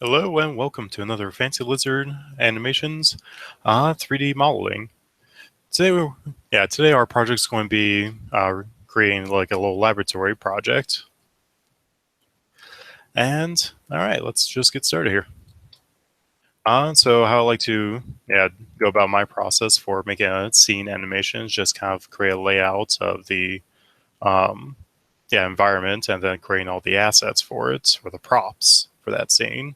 Hello and welcome to another Fancy Lizard Animations 3D modeling. Today our project's going to be creating like a little laboratory project. And all right, let's just get started here. So how I like to go about my process for making a scene animation is just kind of create a layout of the um, environment and then creating all the assets for it, or the props for that scene.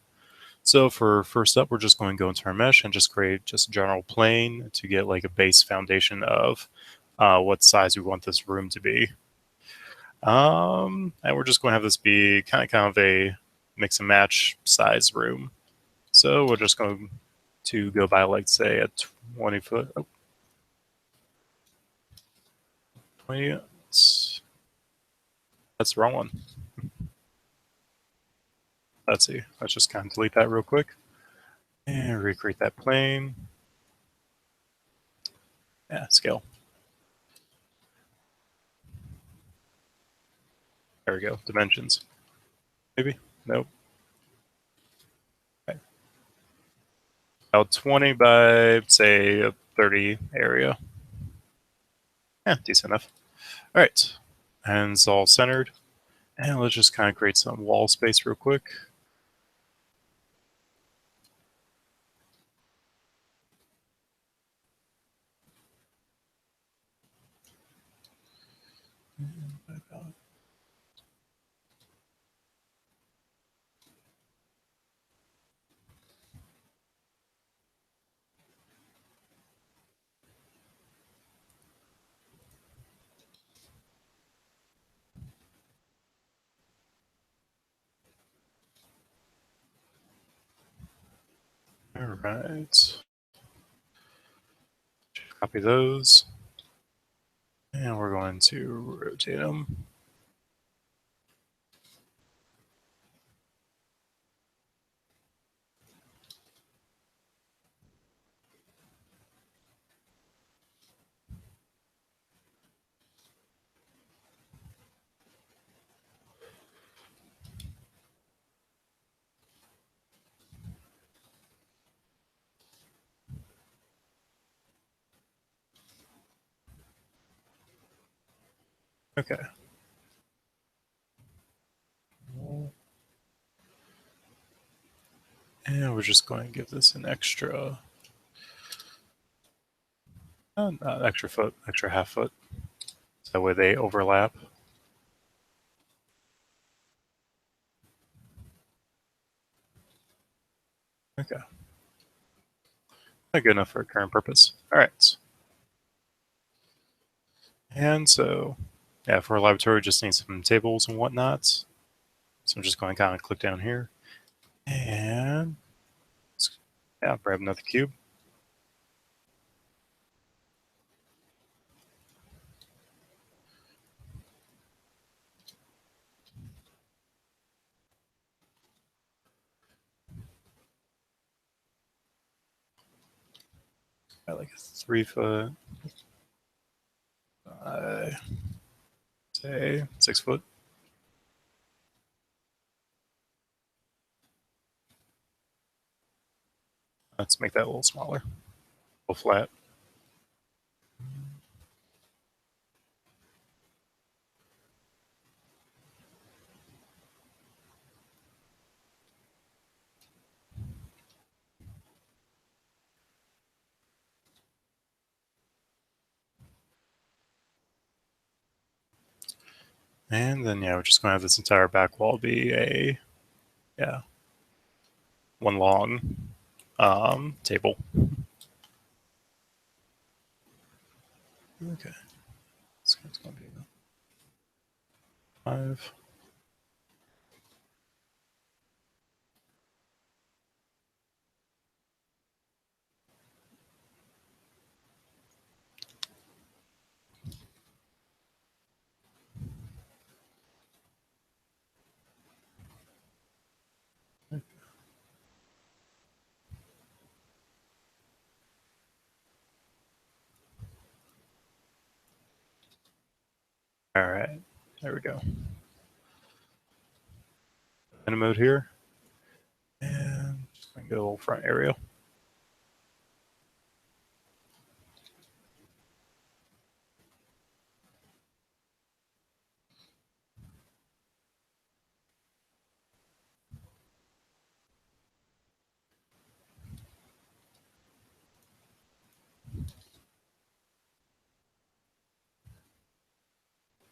So for first up, we're just going to go into our mesh and just create just a general plane to get like a base foundation of what size we want this room to be. And we're just going to have this be kind of a mix and match size room. So we're just going to go by like say a 20 foot. Oh, 20. That's the wrong one. Let's see. Let's just kind of delete that real quick and recreate that plane. Yeah, scale. There we go. Dimensions. Maybe. Nope. Okay. About 20 by say a 30 area. Yeah, decent enough. All right. And it's all centered. And let's just kind of create some wall space real quick. All right. Copy those. And we're going to rotate them. Okay. And we're just going to give this an extra, not extra foot, extra half foot. So that way they overlap. Okay. Not good enough for our current purpose. All right. And so, yeah, for our laboratory, we just need some tables and whatnot. So I'm just going to kind of click down here. And grab another cube. Got like a 3 foot, say 6 foot. Let's make that a little smaller, a little flat. And then, we're just going to have this entire back wall be one long table. Okay. It's going to be 5. All right. There we go. In mode here. And and go a little front area.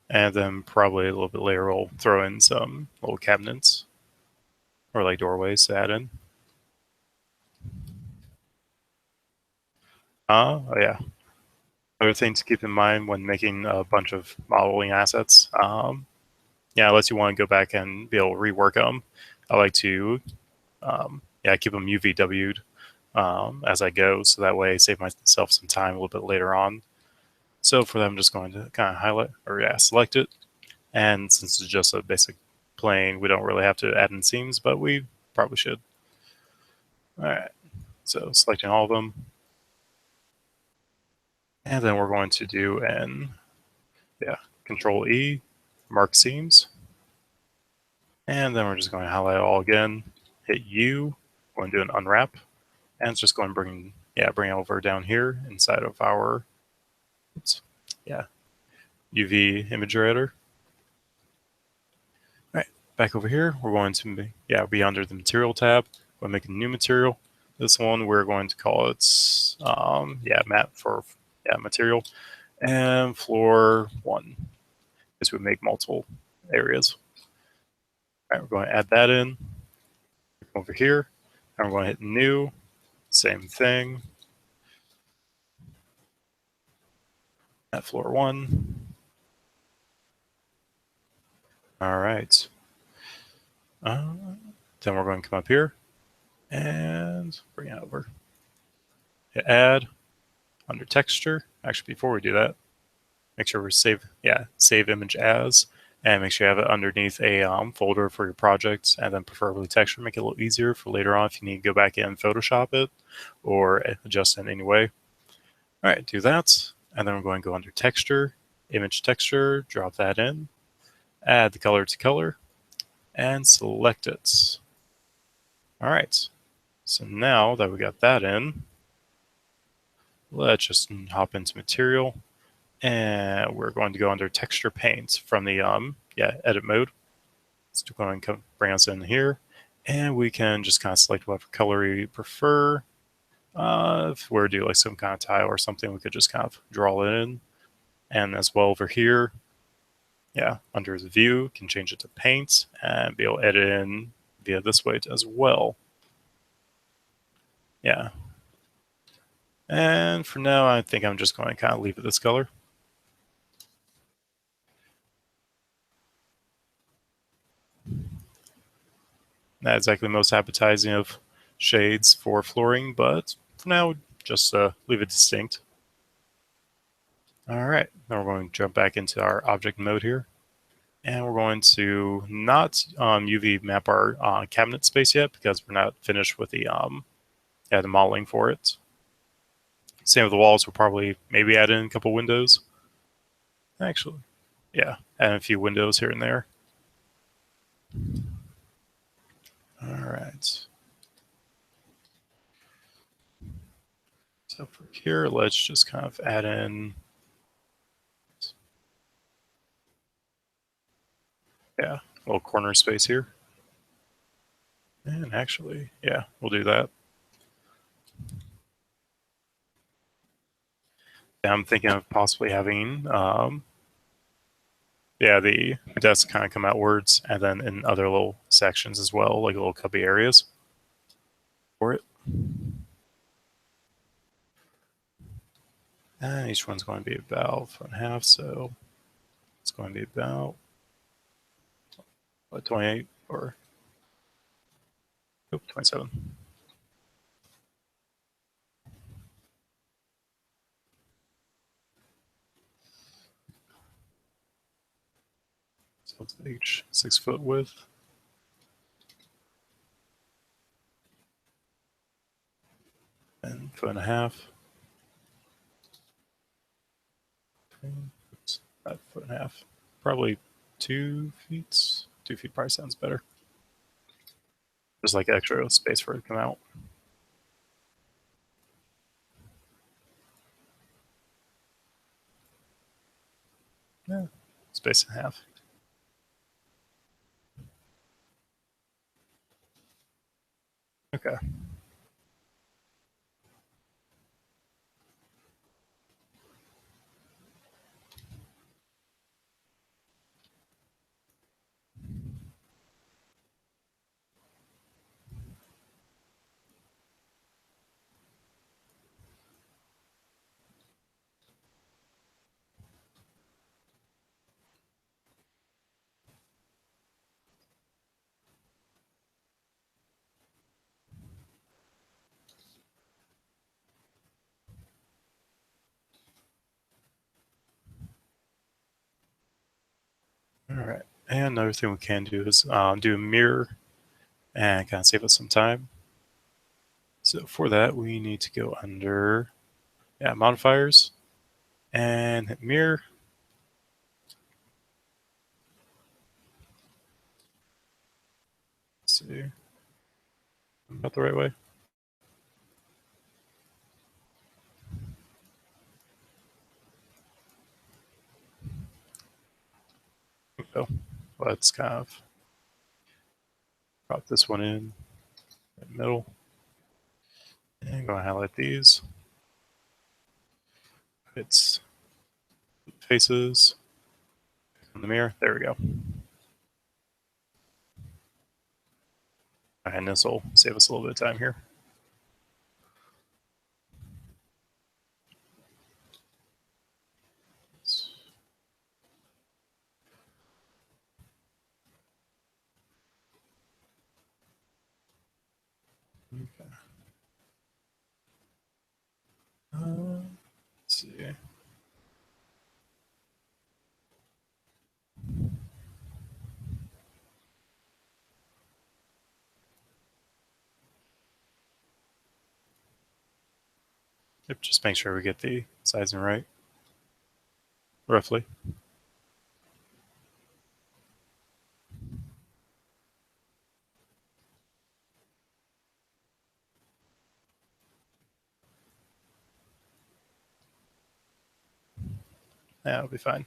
And then probably a little bit later, we'll throw in some little cabinets or like doorways to add in. Oh yeah. Other thing to keep in mind when making a bunch of modeling assets, yeah, unless you want to go back and be able to rework them, I like to, yeah, keep them UVW'd as I go, so that way I save myself some time a little bit later on. So for that, I'm just going to kind of highlight or yeah, select it. And since it's just a basic plane, we don't really have to add in seams, but we probably should. All right, so selecting all of them. And then we're going to do an, yeah, Control E, mark seams. And then we're just going to highlight it all again, hit U, going to do an unwrap, and it's just going to bring, yeah, bring it over down here inside of our, oops, yeah, UV image editor. All right, back over here, we're going to be, yeah, be under the material tab. We'll make a new material. This one we're going to call it, yeah, map for, yeah, material, and floor 1. This would make multiple areas. All right, we're going to add that in over here, and we're going to hit new, same thing. At floor 1. All right. Then we're going to come up here and bring it over. Hit add under texture. Actually, before we do that, make sure we save image as, and make sure you have it underneath a folder for your project, and then preferably texture. Make it a little easier for later on if you need to go back in and Photoshop it or adjust it in any way. All right, do that, and then we're going to go under texture, image texture, drop that in, add the color to color, and select it. All right, so now that we got that in, let's just hop into material, and we're going to go under texture paint from the edit mode. It's going to bring us in here, and we can just kind of select whatever color we prefer. If we're doing like some kind of tile or something, we could just kind of draw it in. And as well over here, yeah, under the view, can change it to paint and be able to edit in via this way as well. Yeah. And for now, I think I'm just going to kind of leave it this color. Not exactly the most appetizing of shades for flooring, but for now, just leave it distinct. All right, now we're going to jump back into our object mode here. And we're going to not UV map our cabinet space yet because we're not finished with the modeling for it. Same with the walls, we'll probably maybe add in a couple windows. Actually, yeah, add a few windows here and there. All right. So for here, let's just kind of add in, yeah, a little corner space here. And actually, yeah, we'll do that. I'm thinking of possibly having, yeah, the desk kind of come outwards and then in other little sections as well, like little cubby areas for it. And each one's going to be about 1.5, so it's going to be about what, 28 or 27. So it's each 6 foot width. And 1.5 foot. Oops, not 1.5 foot. Probably 2 feet. 2 feet probably sounds better. Just like extra space for it to come out. space in half. Okay. All right. And another thing we can do is do a mirror and kind of save us some time. So for that, we need to go under modifiers and hit mirror. Let's see, about the right way. So let's kind of drop this one in the middle and go and highlight these. It's faces in the mirror. There we go. And this will save us a little bit of time here. Okay. Let's see. Yep, just make sure we get the sizing right, roughly. Yeah, it'll be fine.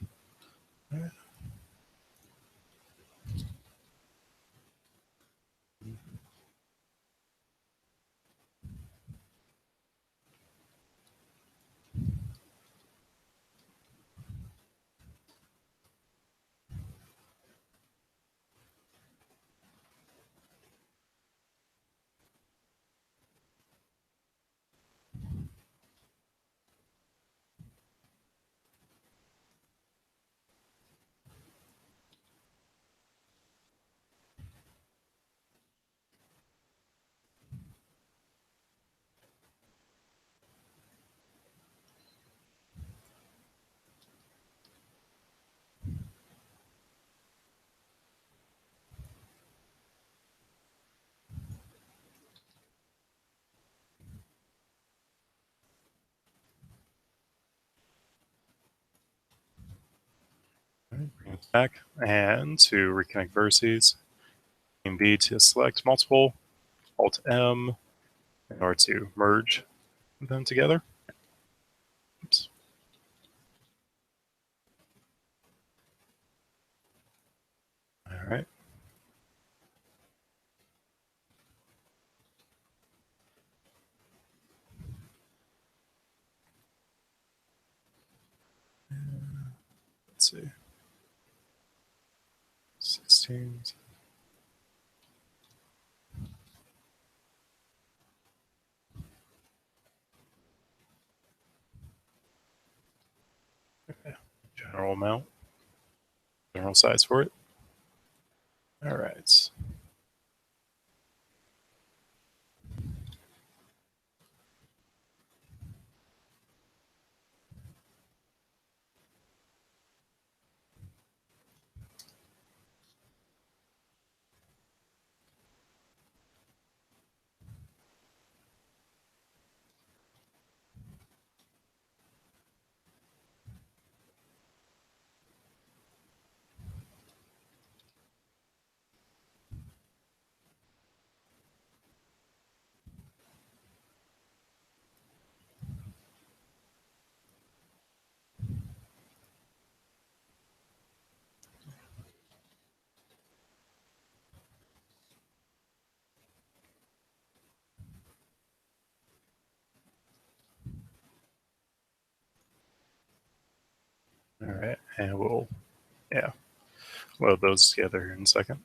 Bring it back, and to reconnect vertices, B to select multiple, Alt M in order to merge them together. Oops. All right. Let's see. 16. Okay. General amount, general size for it. All right. All right, and we'll, yeah, load those together here in a second.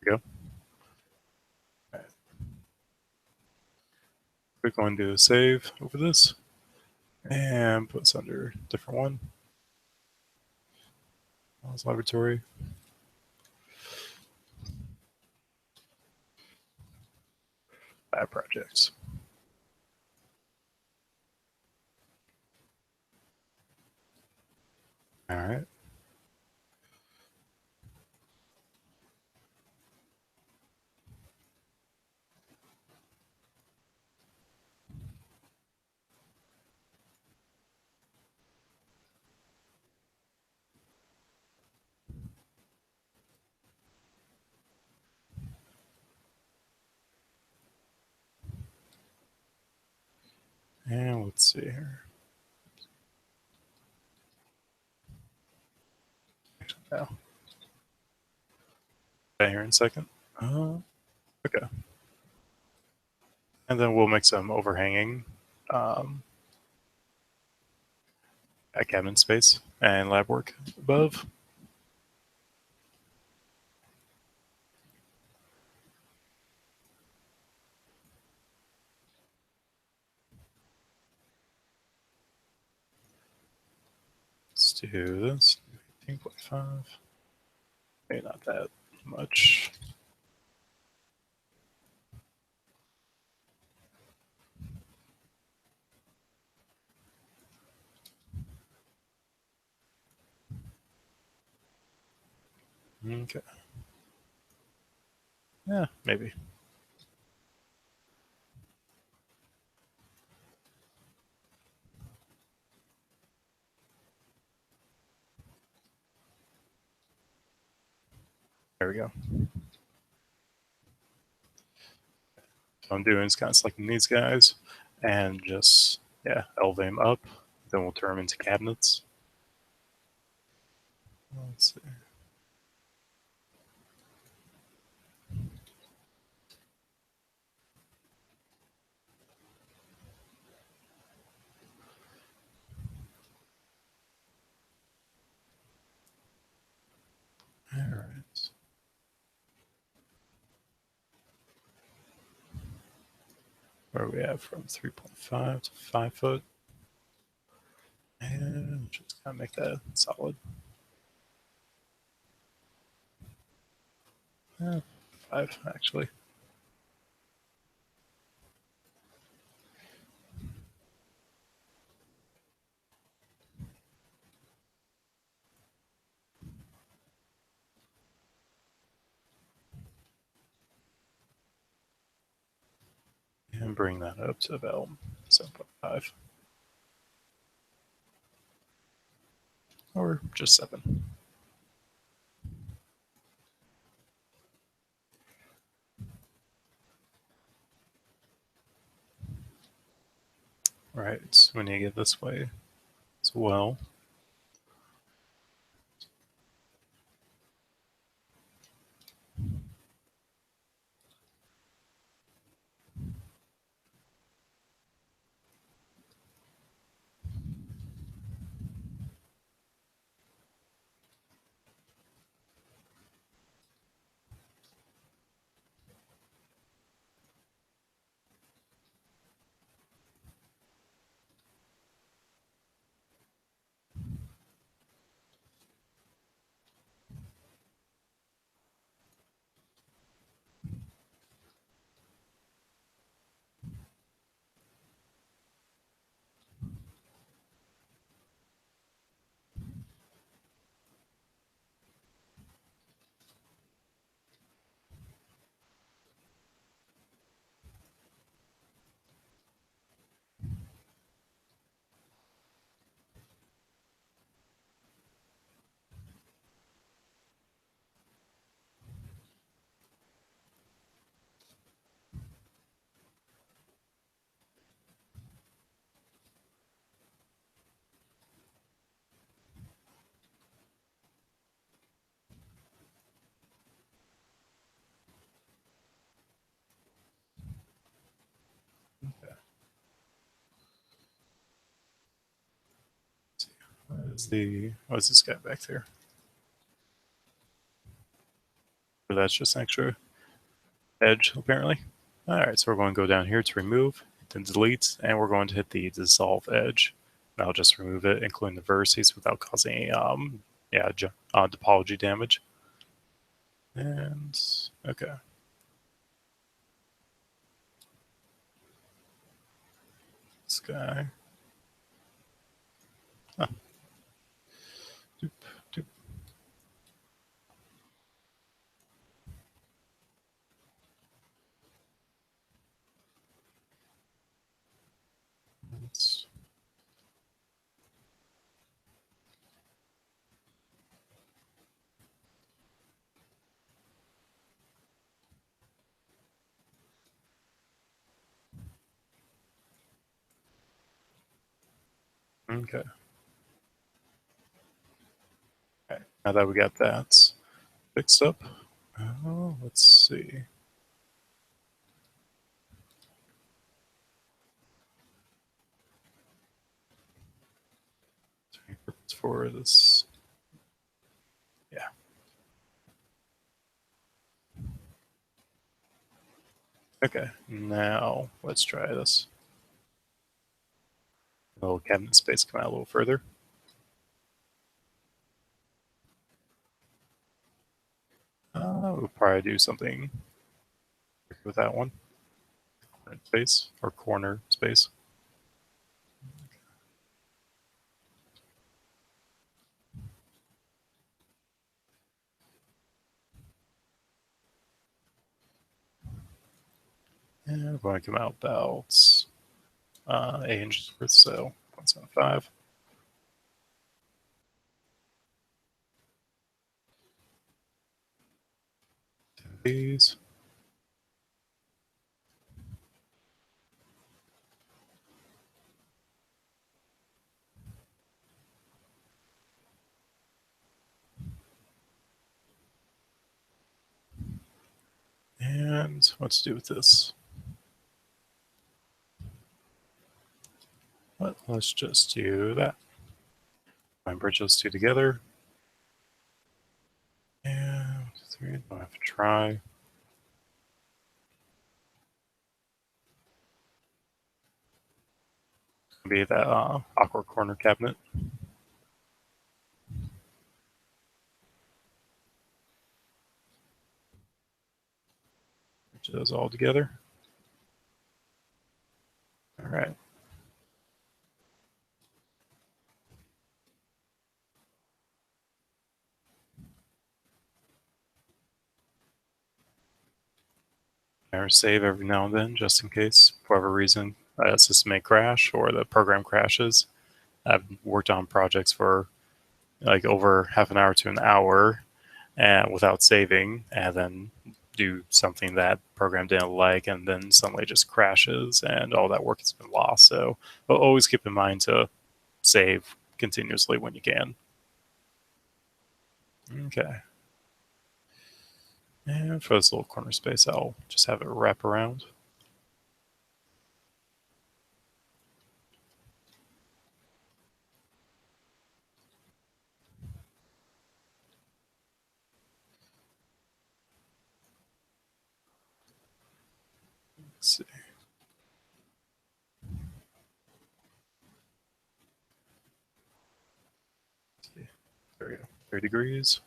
There we go. All right. We're going to save over this and put this under a different one. Miles Laboratory. Lab projects. All right. And let's see here. Now, back here in a second. Okay. And then we'll make some overhanging um, cabinet space and lab work above. Let's do this. 18.5. Maybe not that much. Okay. Yeah, maybe. There we go. So I'm doing is kind of selecting these guys and just, yeah, elevate them up. Then we'll turn them into cabinets. Let's see. All right. Where are we at from 3.5 to 5 foot? And just kind of make that solid. 5, actually. And bring that up to about 7.5. Or just 7. Right, so we need to get this way as well. What is this guy back there? Or that's just an extra edge, apparently. All right, so we're going to go down here to remove, then delete, and we're going to hit the dissolve edge. That'll just remove it, including the vertices, without causing any topology damage. And okay, this guy. Huh. Doop, doop. Okay. Okay. Now that we got that fixed up, let's see. For this, yeah. Okay. Now let's try this. A little cabinet space come out a little further. We'll probably do something with that one. Space or corner space. And we're going to come out about 8 inches worth, so 175. These. And let's do with this. Let's just do that. I bridge those two together. And 3, don't have to try. Be that awkward corner cabinet. Bridge those all together. All right. Or save every now and then, just in case, for whatever reason, the system may crash or the program crashes. I've worked on projects for like over half an hour to an hour and without saving, and then do something that program didn't like, and then suddenly it just crashes and all that work has been lost. So always keep in mind to save continuously when you can. Okay. And for this little corner space, I'll just have it wrap around. Let's see. There we go. 3 degrees.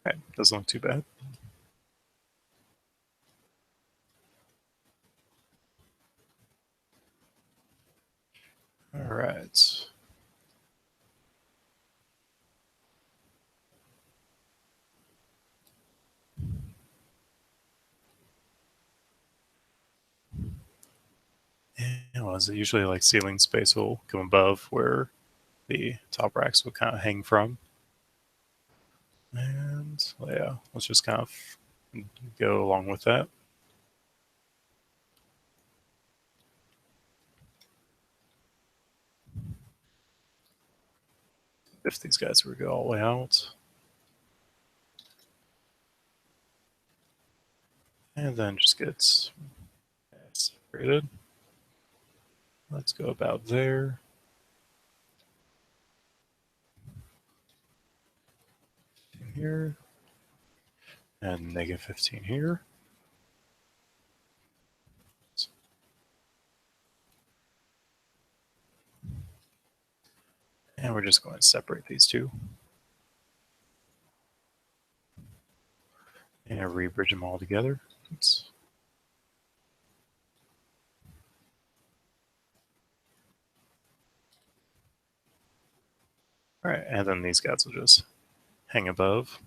Okay, doesn't look too bad. All right. And was it usually like ceiling space will come above where the top racks will kind of hang from? And yeah, let's just kind of go along with that. If these guys were to go all the way out, and then just get separated. Let's go about there. Here, and -15 here. And we're just going to separate these two and re-bridge them all together. Oops. All right, and then these guys will just hang above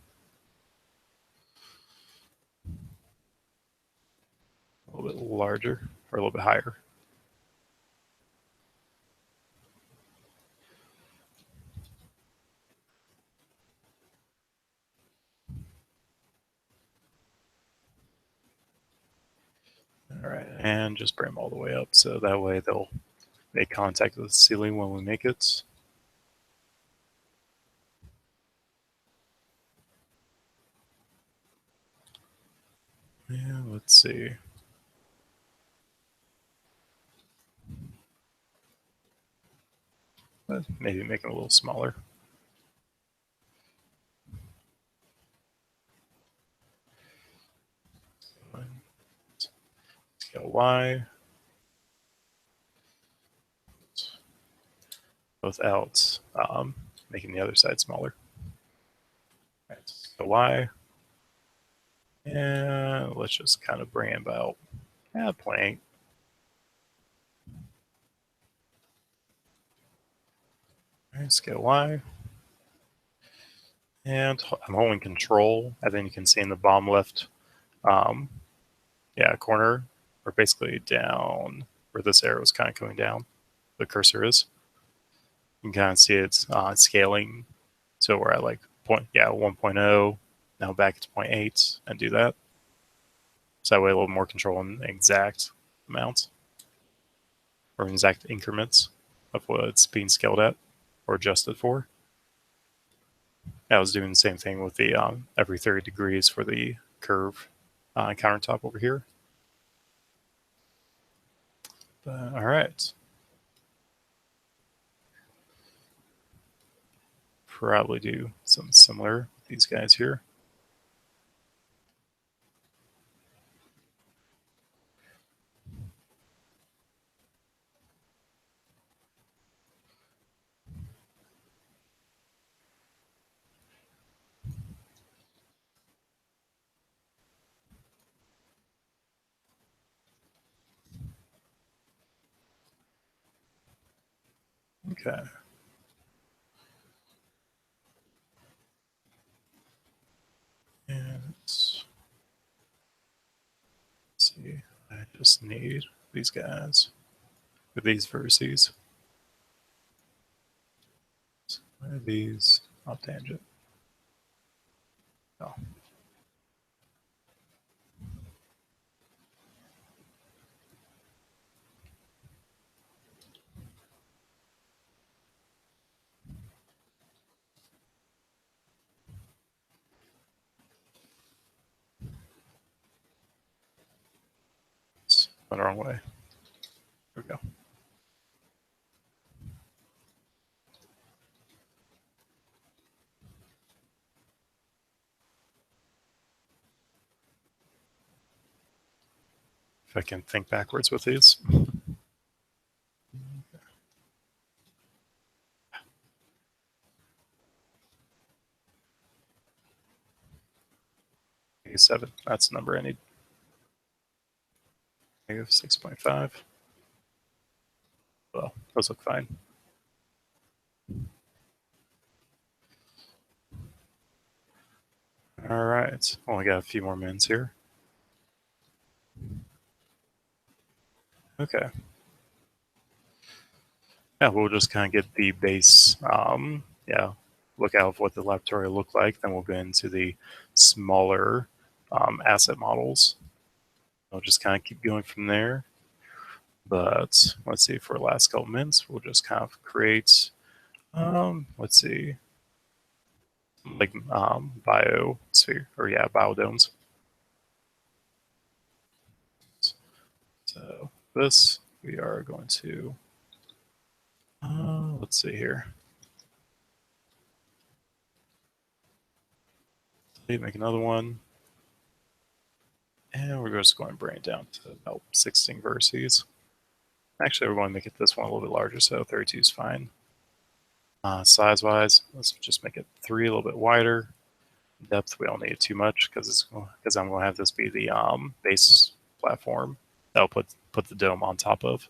a little bit larger or a little bit higher. All right, and just bring them all the way up so that way they'll make contact with the ceiling when we make it. Yeah, let's see. Maybe make it a little smaller. Scale Y, both out, making the other side smaller. All right, so Y, and let's just kind of bring it about 0.8. All right, scale Y, and I'm holding Control, and then you can see in the bottom left, um, yeah, corner, or basically down where this arrow is kind of going down. The cursor is. You can kind of see it's scaling. So we're at like 1.0, now back to zero point 0.8, and do that. So that way a little more control on the exact amount or exact increments of what it's being scaled at or adjusted for. I was doing the same thing with the every 30 degrees for the curve countertop over here. But, all right. Probably do something similar with these guys here. Okay. And let's see. I just need these guys with these vertices. Why are these off tangent? Oh, it's went the wrong way. There we go. If I can think backwards with these. 87. That's the number I need. Negative 6.5. Well, those look fine. All right. Only got a few more minutes here. Okay. Yeah, we'll just kind of get the base, look out of what the laboratory will look like. Then we'll go into the smaller asset models. We'll just kind of keep going from there. But let's see, for the last couple minutes, we'll just kind of create, let's see, like biosphere, or yeah, biodomes. So this, we are going to, let's see here. Make another one. And we're just going to bring it down to about 16 vertices. Actually, we're going to make it this one a little bit larger, so 32 is fine. Size-wise, let's just make it 3 a little bit wider. Depth, we don't need it too much because I'm going to have this be the base platform that I'll put the dome on top of.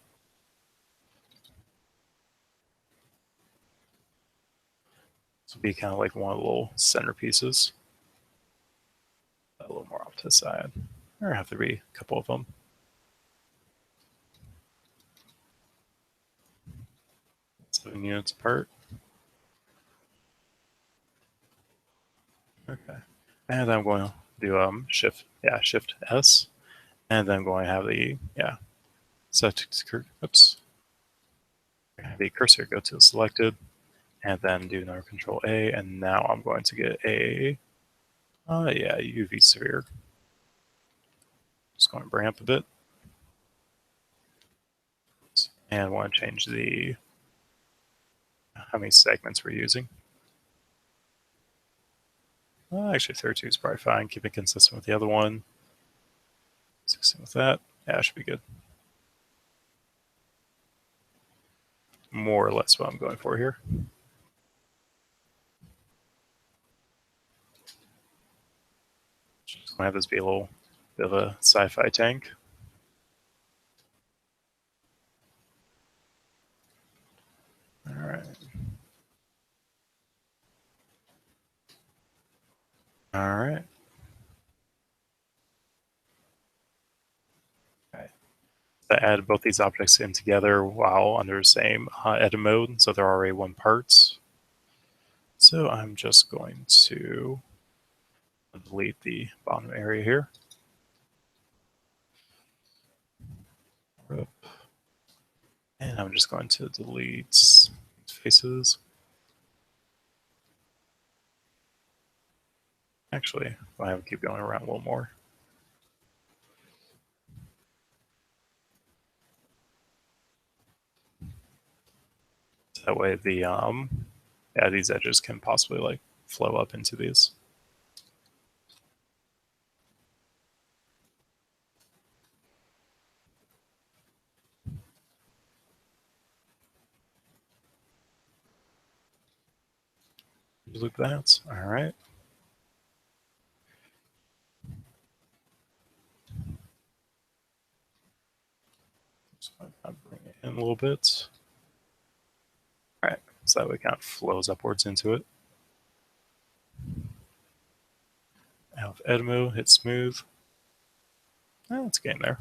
This will be kind of like one of the little centerpieces. A little more off to the side. There have to be a couple of them. 7 units apart. Okay. And I'm going to do shift S. And then I'm going to have the, set oops. The cursor go to selected, and then do another control A, and now I'm going to get a, UV sphere. Just going to bring up a bit. And I want to change the, how many segments we're using. Actually, 32 is probably fine. Keep it consistent with the other one. 16 with that. Yeah, should be good. More or less what I'm going for here. Just going to have this be a little bit of a sci-fi tank. All right. All right. I add both these objects in together while under the same edit mode, so they're already one parts. So I'm just going to delete the bottom area here. And I'm just going to delete faces. Actually, I have to keep going around a little more. That way the these edges can possibly like flow up into these. Loop that. All right. So I'll bring it in a little bit. so that way it kind of flows upwards into it. Out of Edmo, hit smooth. Oh, it's getting there.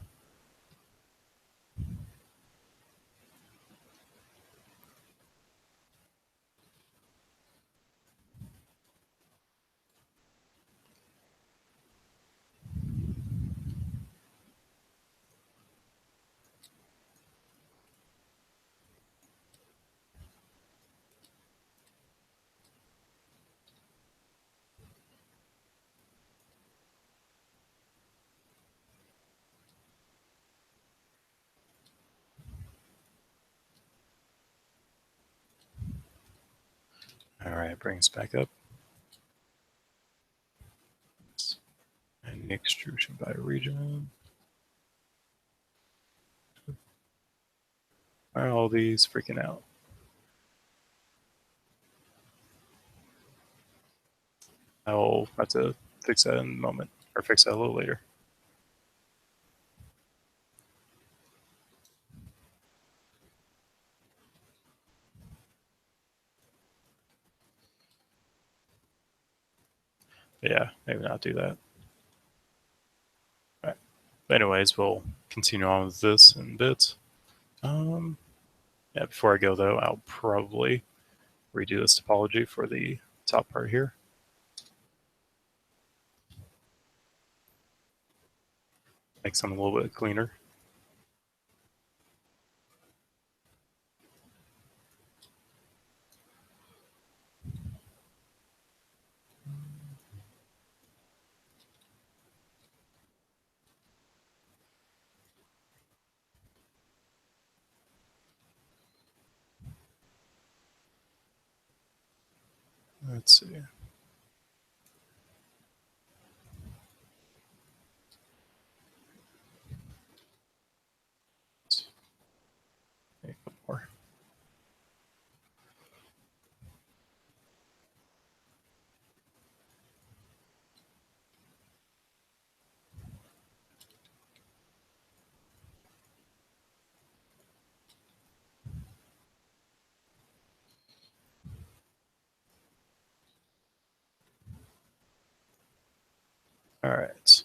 All right, bring us back up. And the extrusion by region. Why are all these freaking out? I'll have to fix that in a moment, or fix that a little later. Yeah, maybe not do that. All right. But anyways, we'll continue on with this in bits. Um, yeah, before I go though, I'll probably redo this topology for the top part here. Make something a little bit cleaner. Let's see. Make one more. All right. It's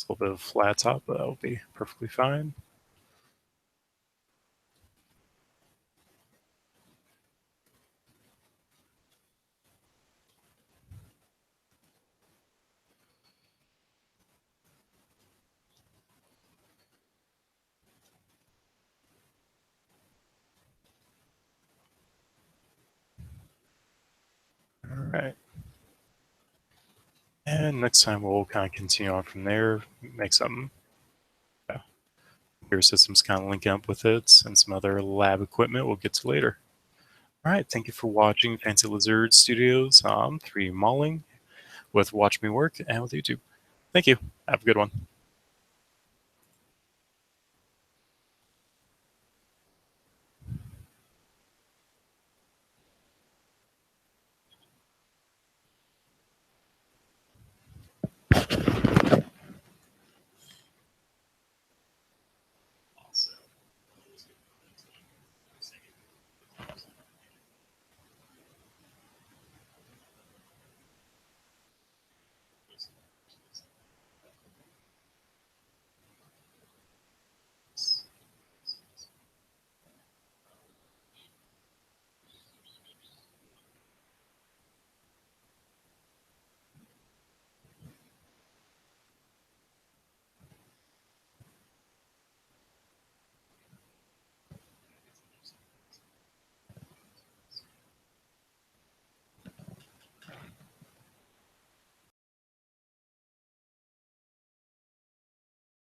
a little bit of flat top, but that'll be perfectly fine. All right. And next time we'll kind of continue on from there, make some computer systems kind of link up with it, and some other lab equipment we'll get to later. All right, thank you for watching Fancy Lizard Studios 3D Modeling with Watch Me Work and with YouTube. Thank you. Have a good one.